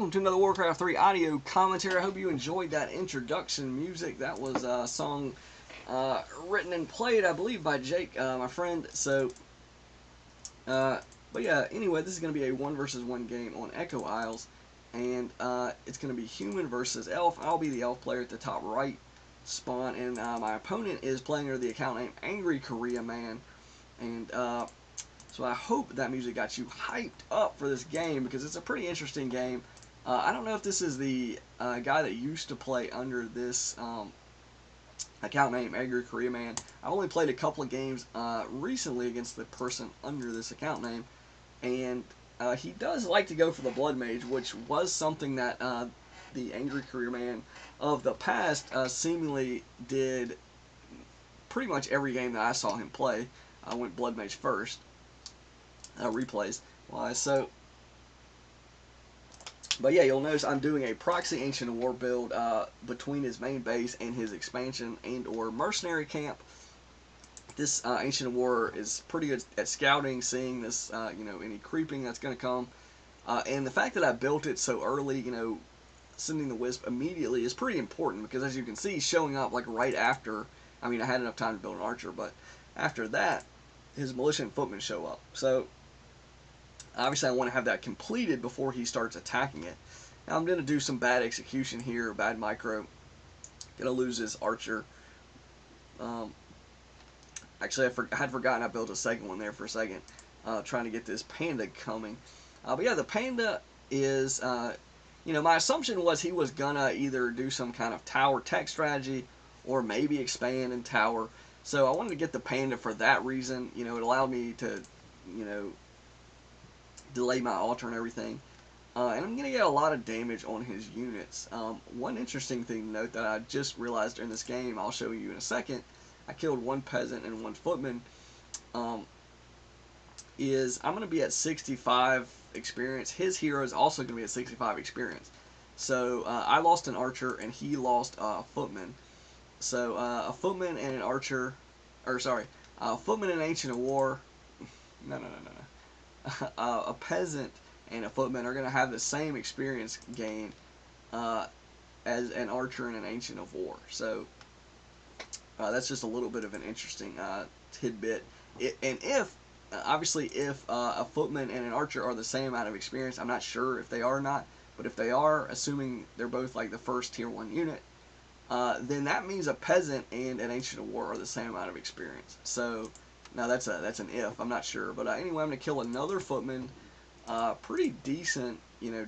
welcome to another Warcraft 3 audio commentary. I hope you enjoyed that introduction music. That was a song written and played, I believe, by Jake, my friend. But yeah, anyway, this is going to be a 1 versus 1 game on Echo Isles, and it's going to be human versus elf. I'll be the elf player at the top right spawn, and my opponent is playing under the account name Angry Korea Man, and so I hope that music got you hyped up for this game because it's a pretty interesting game. I don't know if this is the guy that used to play under this account name, Angry Korea Man. I only played a couple of games recently against the person under this account name, and he does like to go for the Blood Mage, which was something that the Angry Korea Man of the past seemingly did pretty much every game that I saw him play. I went Blood Mage first. Replays wise. But yeah, you'll notice I'm doing a proxy Ancient War build between his main base and his expansion and or mercenary camp. This Ancient War is pretty good at scouting, seeing this, any creeping that's going to come. And the fact that I built it so early, sending the Wisp immediately is pretty important because, as you can see, showing up like right after, I had enough time to build an archer, but after that, his militia and footmen show up. So obviously, I want to have that completed before he starts attacking it. Now, I'm going to do some bad execution here, bad micro. Going to lose his archer. Actually, I had forgotten I built a second one there for a second, trying to get this Panda coming. But yeah, the Panda is, my assumption was he was going to either do some kind of tower tech strategy or maybe expand in tower. So I wanted to get the Panda for that reason. It allowed me to, delay my altar and everything. And I'm going to get a lot of damage on his units. One interesting thing to note that I just realized during this game, I'll show you in a second, I killed one peasant and one footman, is I'm going to be at 65 experience. His hero is also going to be at 65 experience. So I lost an archer and he lost a footman. So a footman and an archer, a footman and Ancient War, no. A peasant and a footman are going to have the same experience gain as an archer and an Ancient of War. So that's just a little bit of an interesting tidbit. Obviously, if a footman and an archer are the same amount of experience, I'm not sure if they are or not, but if they are, assuming they're both like the first tier 1 unit, then that means a peasant and an Ancient of War are the same amount of experience. So now that's an if. I'm not sure, but anyway, I'm gonna kill another footman. Pretty decent,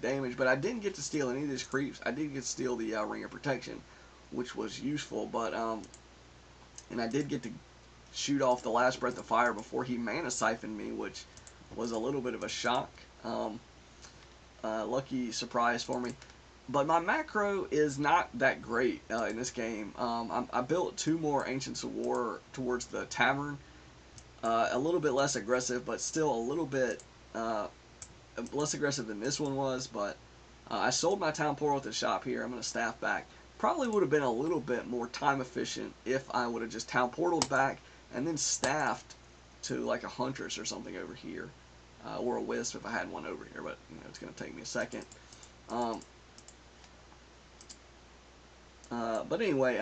damage. But I didn't get to steal any of these creeps. I did get to steal the Ring of Protection, which was useful. But and I did get to shoot off the last breath of fire before he mana siphoned me, which was a little bit of a shock. Lucky surprise for me. But my macro is not that great in this game. I built 2 more Ancients of War towards the tavern. A little bit less aggressive, but still a little bit less aggressive than this one was. But I sold my town portal at the shop here. I'm going to staff back. Probably would have been a little bit more time efficient if I would have just town portaled back and then staffed to like a huntress or something over here, or a wisp if I had one over here. But it's going to take me a second. But anyway,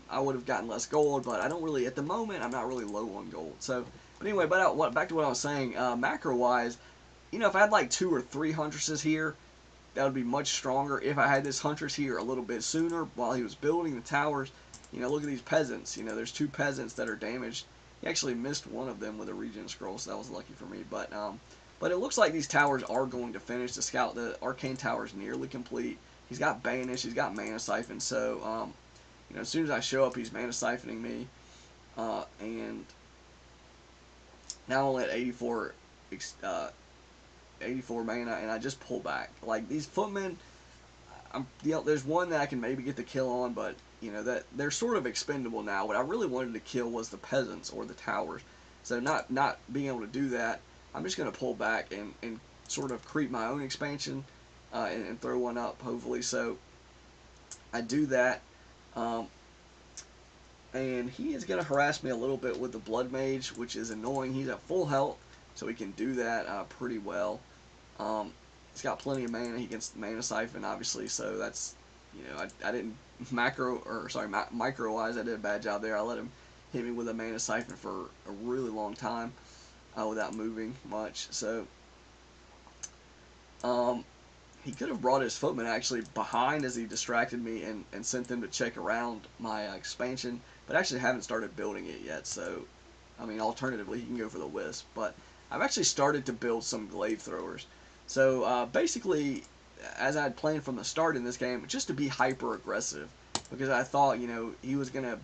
I would have gotten less gold, but I don't really, at the moment, I'm not really low on gold. So, but anyway, back to what I was saying, macro-wise, if I had like 2 or 3 huntresses here, that would be much stronger. If I had this huntress here a little bit sooner while he was building the towers, look at these peasants. There's 2 peasants that are damaged. He actually missed one of them with a regen scroll, so that was lucky for me. But it looks like these towers are going to finish. The Arcane Tower is nearly complete. He's got Banish, he's got Mana Siphon, so as soon as I show up, he's Mana Siphoning me, and now I'm only at 84 mana, and I just pull back. Like these footmen, there's one that I can maybe get the kill on, but that they're sort of expendable now. What I really wanted to kill was the peasants or the towers, so not being able to do that, I'm just going to pull back and sort of creep my own expansion and throw one up, hopefully. So I do that. And he is going to harass me a little bit with the Blood Mage, which is annoying. He's at full health, so he can do that pretty well. He's got plenty of mana. He can mana siphon, obviously. So that's, you know, I didn't micro-wise, I did a bad job there. I let him hit me with a mana siphon for a really long time without moving much. So he could have brought his footmen actually behind as he distracted me and sent them to check around my expansion, but I actually haven't started building it yet. So, I mean, alternatively, he can go for the wisp. But I've actually started to build some glaive throwers. So basically, as I had planned from the start in this game, just to be hyper aggressive, because I thought, you know, he was gonna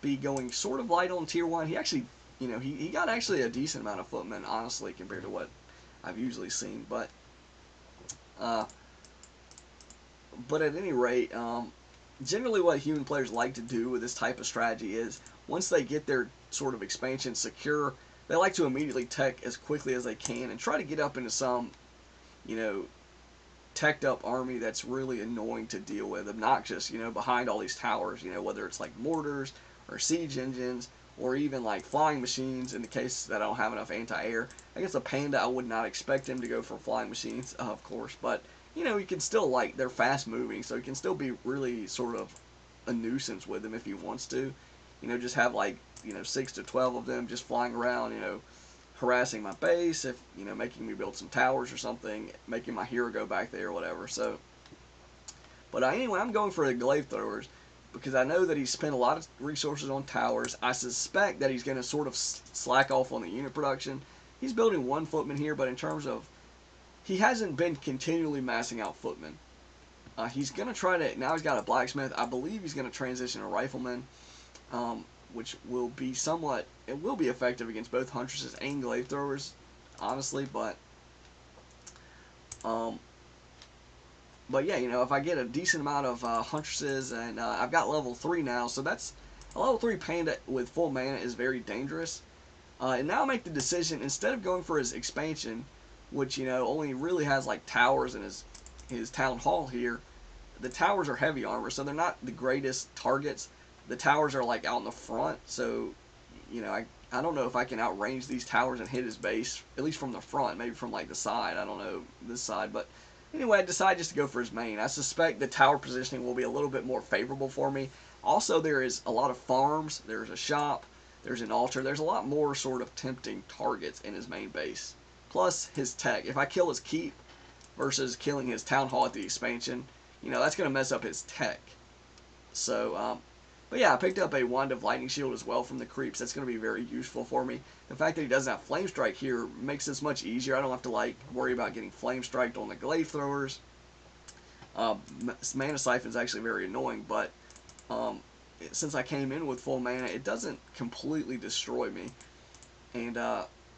be going sort of light on tier 1. He actually, you know, he got actually a decent amount of footmen, honestly, compared to what I've usually seen. But at any rate, generally what human players like to do with this type of strategy is once they get their sort of expansion secure, they like to immediately tech as quickly as they can and try to get up into some, you know, teched up army that's really annoying to deal with, obnoxious, you know, behind all these towers, you know, whether it's like mortars or siege engines or even like flying machines in the case that I don't have enough anti-air. I guess a Panda, I would not expect him to go for flying machines, of course, but you know, you can still, like, they're fast moving, so you can still be really sort of a nuisance with them if he wants to. You know, just have like, you know, 6 to 12 of them just flying around, you know, harassing my base, if, you know, making me build some towers or something, making my hero go back there or whatever. So, but anyway, I'm going for the glaive throwers because I know that he's spent a lot of resources on towers. I suspect that he's going to sort of slack off on the unit production. He's building one footman here, but in terms of, he hasn't been continually massing out footmen. He's going to try to, now he's got a blacksmith. I believe he's going to transition to rifleman, which will be somewhat, it will be effective against both huntresses and glaive throwers, honestly, but yeah, you know, if I get a decent amount of huntresses, and I've got level 3 now, so that's, a level 3 Panda with full mana is very dangerous. And now I make the decision, instead of going for his expansion, which, you know, only really has like towers in his town hall here. The towers are heavy armor, so they're not the greatest targets. The towers are like out in the front, so, you know, I don't know if I can outrange these towers and hit his base, at least from the front, maybe from like the side, I don't know, this side. But anyway, I decided just to go for his main. I suspect the tower positioning will be a little bit more favorable for me. Also, there is a lot of farms, there's a shop, there's an altar, there's a lot more sort of tempting targets in his main base. Plus his tech. If I kill his keep versus killing his town hall at the expansion, you know, that's going to mess up his tech. So, but yeah, I picked up a wand of lightning shield as well from the creeps. That's going to be very useful for me. The fact that he doesn't have flame strike here makes this much easier. I don't have to like worry about getting flame striked on the glaive throwers. Mana siphon is actually very annoying, but since I came in with full mana, it doesn't completely destroy me. And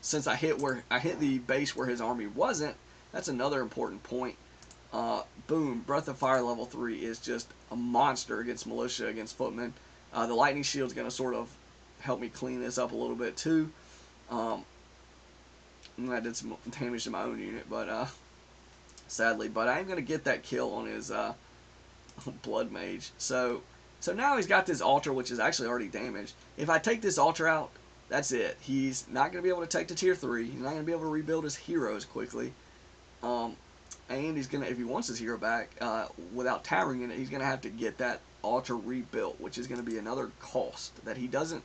since I hit the base where his army wasn't, that's another important point. Boom, Breath of Fire level 3 is just a monster against militia, against footmen. The lightning shield is going to sort of help me clean this up a little bit too. I did some damage to my own unit, but sadly, but I am going to get that kill on his blood mage. So now he's got this altar, which is actually already damaged. If I take this altar out, that's it. He's not going to be able to take to tier 3. He's not going to be able to rebuild his heroes quickly. And he's going to, if he wants his hero back, without towering in it, he's going to have to get that altar rebuilt, which is going to be another cost that he doesn't,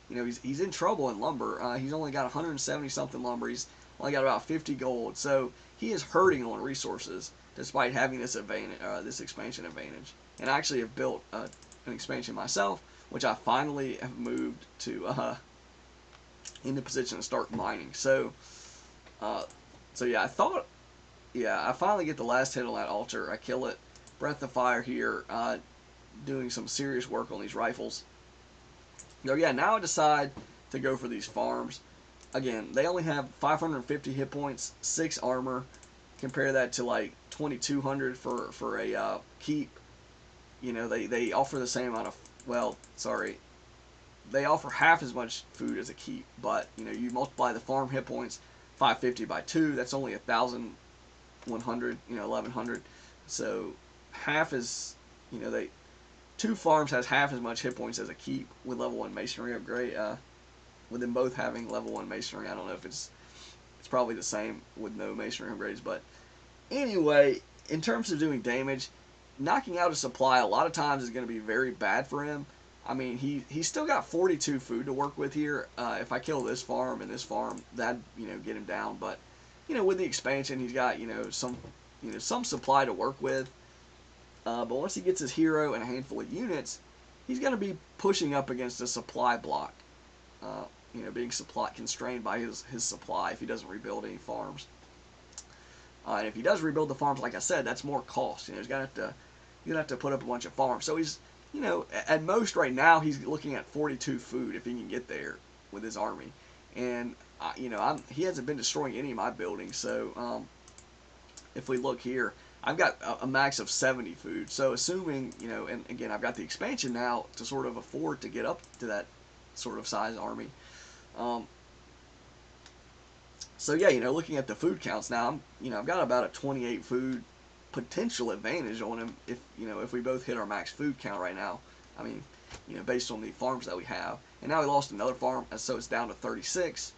you know, he's in trouble in lumber. He's only got 170 something lumber. He's only got about 50 gold. So he is hurting on resources despite having this advantage, this expansion advantage. And I actually have built an expansion myself, which I finally have moved to in the position to start mining. So yeah, I finally get the last hit on that altar. I kill it. Breath of Fire here, doing some serious work on these rifles. So yeah, now I decide to go for these farms. Again, they only have 550 hit points, 6 armor. Compare that to like 2,200 for a keep. You know, they offer the same amount of, well, sorry, they offer half as much food as a keep, but you know, you multiply the farm hit points 550 by 2, that's only 1,100, you know, 1,100. So half is, you know, 2 farms has half as much hit points as a keep with level 1 masonry upgrade. With them both having level 1 masonry, I don't know if it's probably the same with no masonry upgrades, but Anyway, in terms of doing damage, knocking out a supply a lot of times is going to be very bad for him. I mean, he's still got 42 food to work with here. If I kill this farm and this farm, that get him down. But with the expansion, he's got some supply to work with. But once he gets his hero and a handful of units, he's going to be pushing up against a supply block. Being supply constrained by his supply if he doesn't rebuild any farms. And if he does rebuild the farms, like I said, that's more cost. He's gonna have to put up a bunch of farms. So he's, at most right now he's looking at 42 food if he can get there with his army. And he hasn't been destroying any of my buildings. So if we look here, I've got a max of 70 food. So assuming, and again, I've got the expansion now to sort of afford to get up to that sort of size army. So yeah, looking at the food counts now, I've got about a 28 food potential advantage on him if we both hit our max food count right now. I mean, based on the farms that we have. And now he lost another farm, so it's down to 36.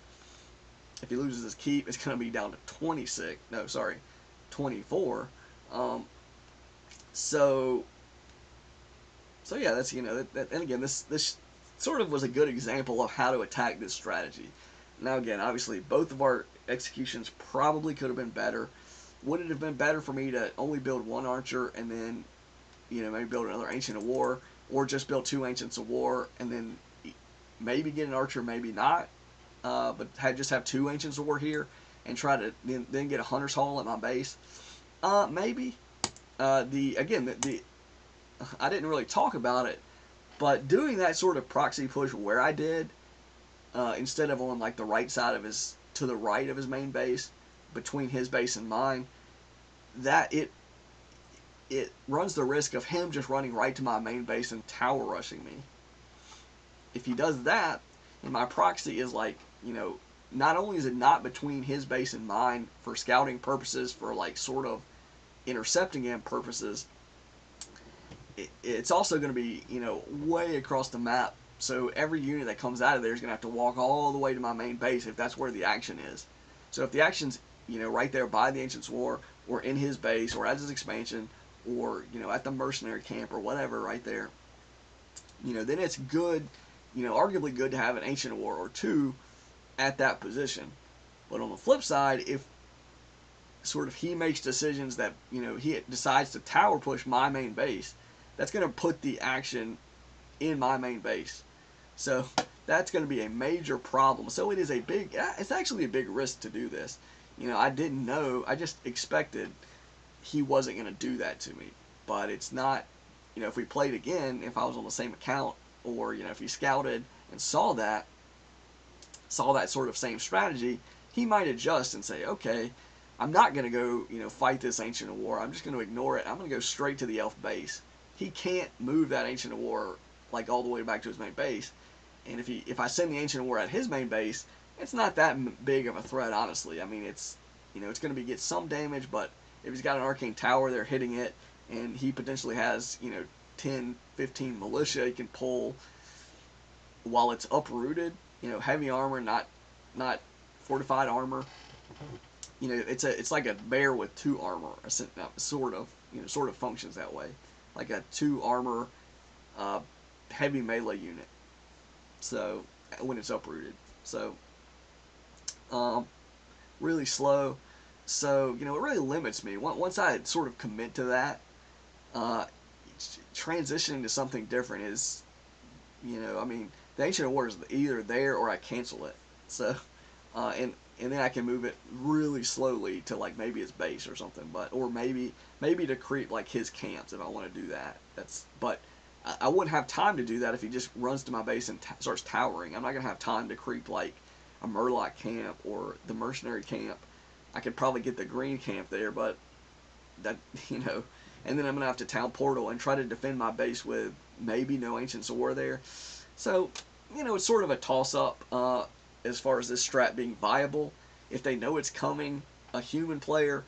If he loses his keep, it's going to be down to 26. No, sorry, 24. So yeah, that's and again, this sort of was a good example of how to attack this strategy. Now again, obviously, both of our executions probably could have been better. Would it have been better for me to only build one archer and then, maybe build another Ancient of War, or just build two Ancients of War and then maybe get an archer, maybe not, but just have two Ancients of War here and try to then get a Hunter's Hall at my base? Maybe. I didn't really talk about it, but doing that sort of proxy push where I did, instead of on like the right side of to the right of his main base, between his base and mine, that it runs the risk of him just running right to my main base and tower rushing me. If he does that, and my proxy is like, not only is it not between his base and mine for scouting purposes, for like sort of intercepting him purposes, it's also going to be, way across the map. So every unit that comes out of there is going to have to walk all the way to my main base if that's where the action is. So if the action's, right there by the Ancients' War, or in his base, or at his expansion, or, at the mercenary camp, or whatever right there, then it's good, arguably good to have an Ancient War or two at that position. But on the flip side, if sort of he makes decisions that, he decides to tower push my main base, that's going to put the action in my main base. So that's going to be a major problem. So it's actually a big risk to do this. I didn't know, I just expected he wasn't going to do that to me. But it's not, if we played again, if I was on the same account, or, if he scouted and saw that sort of same strategy, he might adjust and say, okay, I'm not going to go, fight this Ancient of War. I'm just going to ignore it. I'm going to go straight to the elf base. He can't move that Ancient of War like all the way back to his main base. And if I send the Ancient of War at his main base, it's not that big of a threat, honestly. I mean, it's it's going to get some damage, but if he's got an arcane tower, they're hitting it, and he potentially has 10, 15 militia he can pull while it's uprooted. Heavy armor, not fortified armor. It's like a bear with 2 armor, sort of functions that way, like a 2 armor heavy melee unit. So when it's uprooted, so really slow. So it really limits me. Once I sort of commit to that, transitioning to something different is, I mean, the Ancient of War is either there or I cancel it. So and then I can move it really slowly to like maybe his base or something, or maybe to creep like his camps if I want to do that. But I wouldn't have time to do that if he just runs to my base and starts towering. I'm not gonna have time to creep like a Murloc camp or the mercenary camp. I could probably get the green camp there, but that and then I'm gonna have to town portal and try to defend my base with maybe no Ancients of War there. So it's sort of a toss up as far as this strat being viable. If they know it's coming, a human player,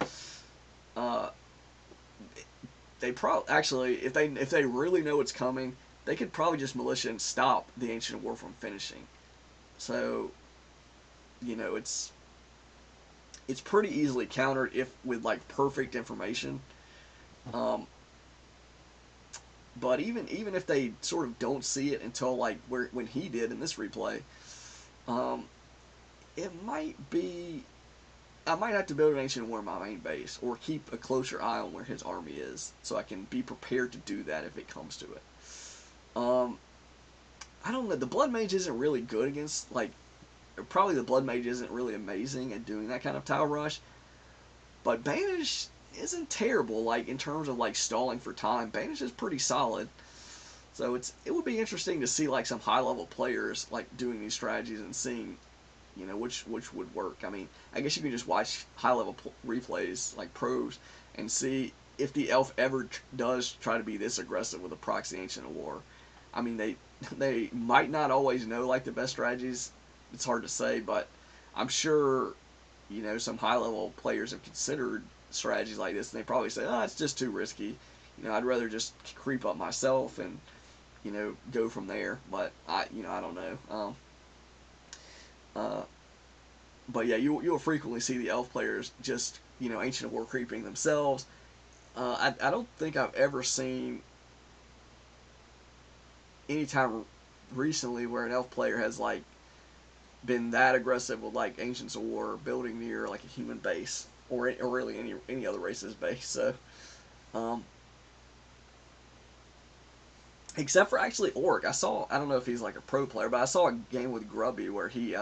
they actually, if they really know it's coming, they could probably just militia and stop the Ancient of War from finishing. So, it's pretty easily countered if with like perfect information. Um, but even if they sort of don't see it until like when he did in this replay, um, it might be I might have to build an ancient war in my main base, or keep a closer eye on where his army is, so I can be prepared to do that if it comes to it. Um, I don't know. The Blood Mage isn't really good against, like, probably the Blood Mage isn't really amazing at doing that kind of tile rush, but Banish isn't terrible, like, in terms of, like, stalling for time. Banish is pretty solid. So it would be interesting to see, like, some high-level players, like, doing these strategies and seeing, you know, which would work. I mean, I guess you can just watch high-level replays, like pros, and see if the elf ever does try to be this aggressive with a proxy ancient war. I mean, they might not always know like the best strategies. It's hard to say, but I'm sure, you know, some high-level players have considered strategies like this, and they probably say, "Oh, it's just too risky. You know, I'd rather just creep up myself and, you know, go from there." But I don't know. Uh, but yeah, you'll frequently see the elf players just, you know, ancient war creeping themselves. I don't think I've ever seen any time recently where an elf player has like been that aggressive with like ancients of war building near like a human base, or really any other race's base. So um, except for actually Orc, I don't know if he's like a pro player, but I saw a game with Grubby where he's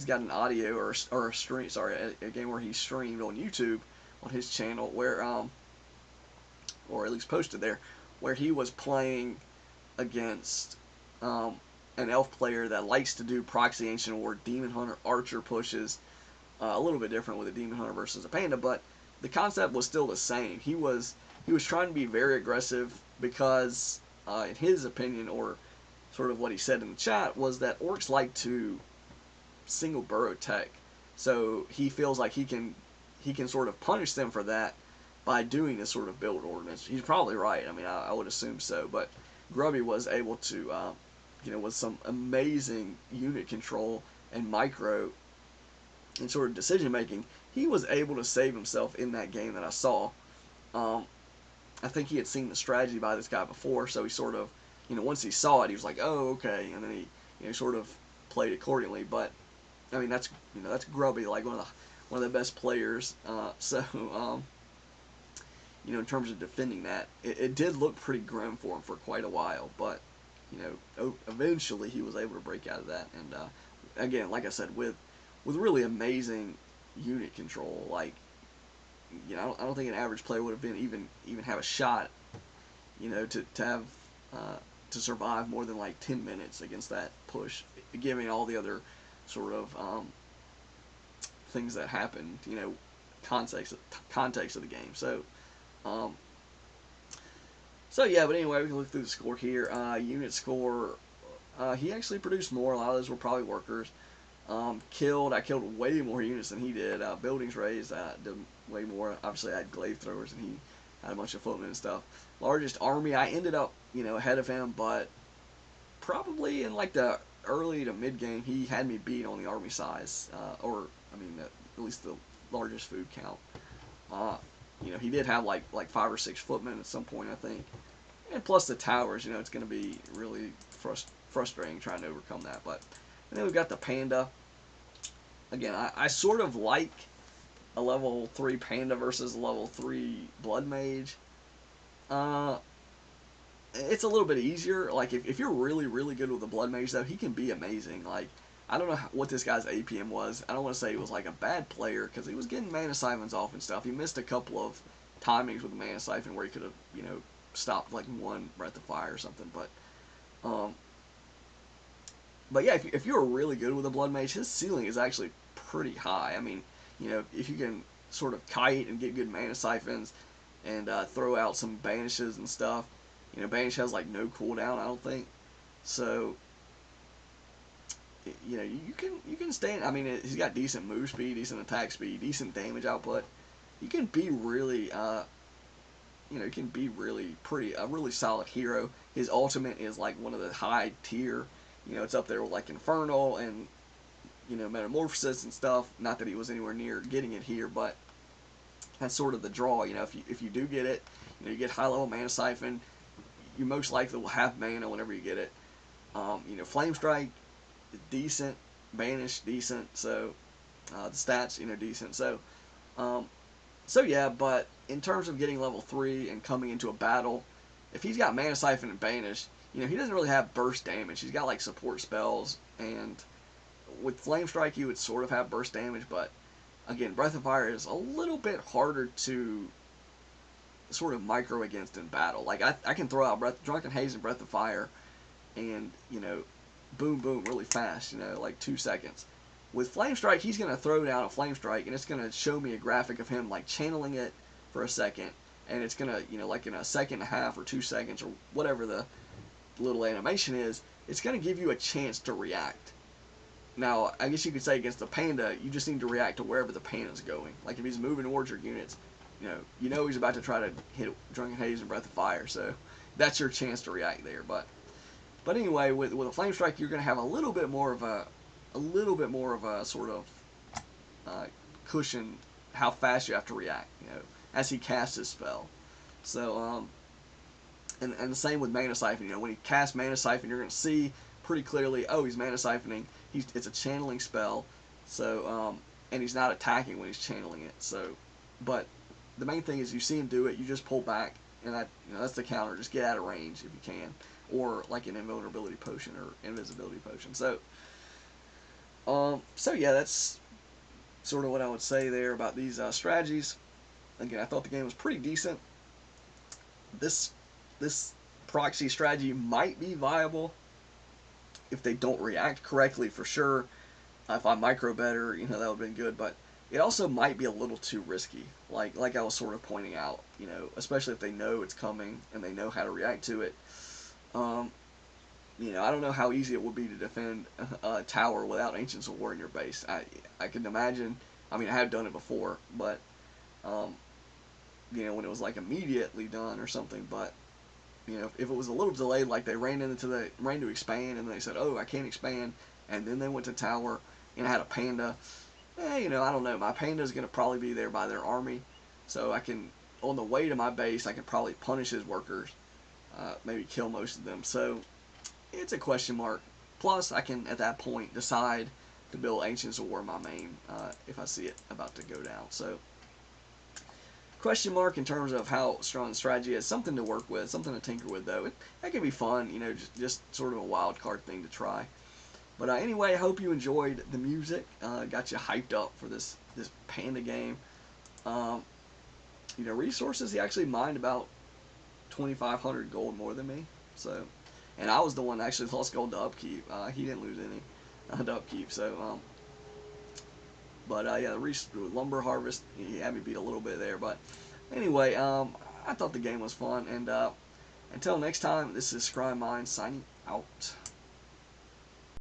got an audio or a stream, sorry, a game where he streamed on YouTube on his channel where or at least posted there, where he was playing against um, an elf player that likes to do proxy ancient war demon hunter archer pushes, a little bit different with a demon hunter versus a panda, but the concept was still the same. He was trying to be very aggressive because in his opinion, or sort of what he said in the chat, was that orcs like to single burrow tech, so he feels like he can sort of punish them for that by doing this sort of build ordinance. He's probably right. I mean, I would assume so. But Grubby was able to, you know, with some amazing unit control and micro and sort of decision making, he was able to save himself in that game that I saw. Um, I think he had seen the strategy by this guy before, so he sort of, you know, once he saw it, he was like, oh, okay, and then he, you know, sort of played accordingly. But I mean, that's Grubby, like one of the best players. So you know, in terms of defending that, it did look pretty grim for him for quite a while, but you know, eventually he was able to break out of that. And again, like I said, with really amazing unit control, like, you know, I don't think an average player would have been even have a shot, you know, to have to survive more than like 10 minutes against that push, given all the other sort of things that happened, you know, context of the game. Um, so yeah, but anyway, we can look through the score here. Unit score, he actually produced more. A lot of those were probably workers. I killed way more units than he did. Buildings raised, did way more. Obviously, I had glaive throwers, and he had a bunch of footmen and stuff. Largest army, I ended up, you know, ahead of him, but probably in like the early to mid game, he had me beat on the army size, or I mean, at least the largest food count. Uh, you know, he did have like 5 or 6 footmen at some point, I think, and plus the towers. You know, it's going to be really frustrating trying to overcome that. But and then we've got the Panda. Again, I sort of like a level 3 Panda versus a level 3 Blood Mage. Uh, it's a little bit easier. Like, if you're really, really good with the Blood Mage, though, he can be amazing. Like, I don't know what this guy's APM was. I don't want to say he was, like, a bad player, because he was getting Mana Siphons off and stuff. He missed a couple of timings with the Mana Siphon where he could have, you know, stopped, like, one Breath of Fire or something. Um, but yeah, if you're really good with a Blood Mage, his ceiling is actually pretty high. I mean, you know, if you can sort of kite and get good Mana Siphons and throw out some banishes and stuff. You know, banish has like no cooldown, I don't think. So, you know, you can stand. I mean, he's got decent move speed, decent attack speed, decent damage output. You can be really, you know, you can be really a really solid hero. His ultimate is like one of the high tier. You know, it's up there with like Infernal and metamorphosis and stuff. Not that he was anywhere near getting it here, but that's sort of the draw. If you do get it, you get high level mana siphon. You most likely will have mana whenever you get it. Flame strike, decent. Banish, decent. So the stats, decent. So yeah. But in terms of getting level 3 and coming into a battle, if he's got mana siphon and banish, he doesn't really have burst damage. He's got like support spells, and with flame strike, he would sort of have burst damage, but again, Breath of Fire is a little bit harder to sort of micro against in battle. Like, I can throw out Drunken Haze and Breath of Fire and, boom, boom, really fast, like 2 seconds. With Flame Strike, he's going to throw down a Flame Strike, and it's going to show me a graphic of him, like, channeling it for a second, and it's going to, like in a second and a half or 2 seconds or whatever the little animation is, it's going to give you a chance to react. Now, I guess you could say against the Panda, you just need to react to wherever the Panda's going. Like, if he's moving towards your units, you know he's about to try to hit Drunken Haze and Breath of Fire, so that's your chance to react there. But anyway, with a Flame Strike, you're going to have a little bit more of a sort of cushion how fast you have to react, as he casts his spell. So, and the same with Mana Siphon. When he casts Mana Siphon, you're going to see pretty clearly, oh, he's Mana Siphoning. It's a channeling spell, so and he's not attacking when he's channeling it. So, but the main thing is you see him do it, you just pull back, and that's the counter. Just get out of range if you can, or like an invulnerability potion or invisibility potion. So yeah, that's sort of what I would say there about these strategies. Again, I thought the game was pretty decent. This proxy strategy might be viable if they don't react correctly, for sure. If I micro better, that would have been good, but it also might be a little too risky, like I was sort of pointing out, especially if they know it's coming and they know how to react to it. I don't know how easy it would be to defend a tower without Ancients of War in your base. I can imagine, I have done it before, but, when it was like immediately done or something, but if it was a little delayed, like they ran to expand, and they said, oh, I can't expand, and then they went to tower, and I had a Panda, I don't know, my Panda's going to probably be there by their army, so I can, on the way to my base, I can probably punish his workers, maybe kill most of them, so it's a question mark. Plus, I can, at that point, decide to build Ancients of War my main, if I see it about to go down, so question mark in terms of how strong the strategy is. Something to work with, something to tinker with, though. That can be fun, just sort of a wild card thing to try. But anyway, I hope you enjoyed the music. Got you hyped up for this Panda game. Resources, he actually mined about 2,500 gold more than me. So, and I was the one that actually lost gold to upkeep. He didn't lose any to upkeep. So, yeah, the lumber harvest, he had me beat a little bit there. But anyway, I thought the game was fun. And until next time, this is ScryMind signing out.